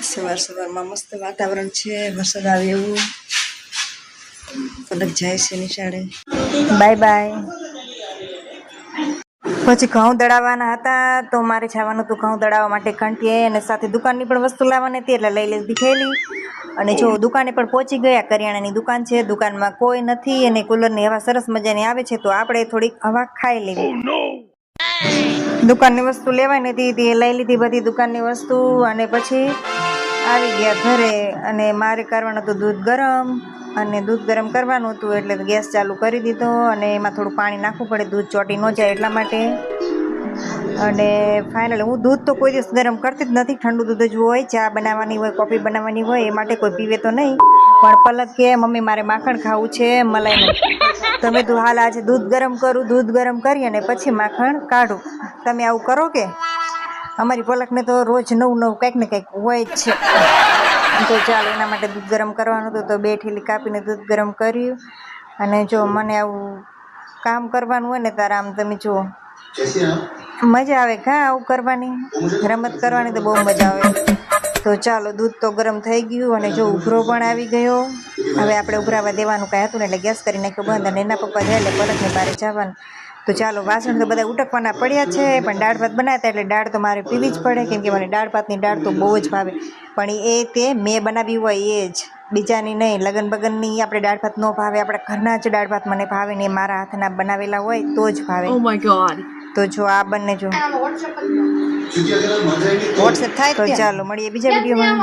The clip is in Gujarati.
સવારમાં મસ્ત વાતાવરણ છે, વરસાદ આવે એવું. પલક જાય છે નિશાળે. Bye bye. પછી ઘઉં દળાવવાના હતા તો મારે જવાનું હતું ઘઉં દળાવવા માટે કંટીએ, અને સાથે દુકાનની પણ વસ્તુ લાવવાની હતી એટલે લઈ લીધી થેલી. અને જો દુકાને પણ પહોંચી ગયા. કરિયાણાની દુકાન છે, દુકાનમાં કોઈ નથી અને કુલરની હવા સરસ મજાની આવે છે, તો આપણે થોડીક હવા ખાઈ લેવી. દુકાનની વસ્તુ લેવાની હતી તે લઈ લીધી બધી દુકાનની વસ્તુ, અને પછી આવી ગયા ઘરે. અને મારે કરવાનું હતું દૂધ ગરમ, અને દૂધ ગરમ કરવાનું હતું એટલે ગેસ ચાલુ કરી દીધો. અને એમાં થોડું પાણી નાખવું પડે, દૂધ ચોટી ન જાય એટલા માટે. અને ફાઇનલ હું દૂધ તો કોઈ દિવસ ગરમ કરતી જ નથી, ઠંડુ દૂધ જ હોય. ચા બનાવવાની હોય, કોફી બનાવવાની હોય, એ માટે કોઈ પીવે તો નહીં. પણ પલક કે મમ્મી મારે માખણ ખાવું છે મલાઈનું. તમે તું હાલ આજે દૂધ ગરમ કરું, દૂધ ગરમ કરી અને પછી માખણ કાઢું. તમે આવું કરો કે? અમારી પલકને તો રોજ નવું નવું કંઈક ને કંઈક હોય જ છે. તો ચાલો એના માટે દૂધ ગરમ કરવાનું હતું, તો 2 ઠેલી કાપીને દૂધ ગરમ કર્યું. અને જો મને આવું કામ કરવાનું હોય ને તારે આમ તમે જુઓ મજા આવે કાં આવું કરવાની, રમત કરવાની તો બહુ મજા આવે. તો ચાલો દૂધ તો ગરમ થઈ ગયું, અને જો ઉભરો પણ આવી ગયો. હવે આપણે ઉભરાવા દેવાનું કાંઈ હતું ને એટલે ગેસ કરી નાખ્યો બંધ. અને એના પપ્પા જાય એટલે પલકને બહાર જવાનું. તો ચાલો વાસણ તો બધા ઉટકવાના પડ્યા છે, પણ દાળ ભાત બનાવતા એટલે દાળ તો મારે પીવી જ પડે, કેમ કે મને દાળ ભાતની દાળ તો બહુ જ ભાવે. પણ એ તે મેં બનાવી હોય એ જ, બીજાની નહીં. લગન બગનની આપણે દાળ ભાત ન ભાવે, આપણા ઘરના જ દાળ ભાત મને ભાવે ને મારા હાથના બનાવેલા હોય તો જ ભાવે. Oh my god. તો જો આ બંને જો વોટ્સએપ થાય તો ચાલો મળીએ બીજા વિડીયોમાં.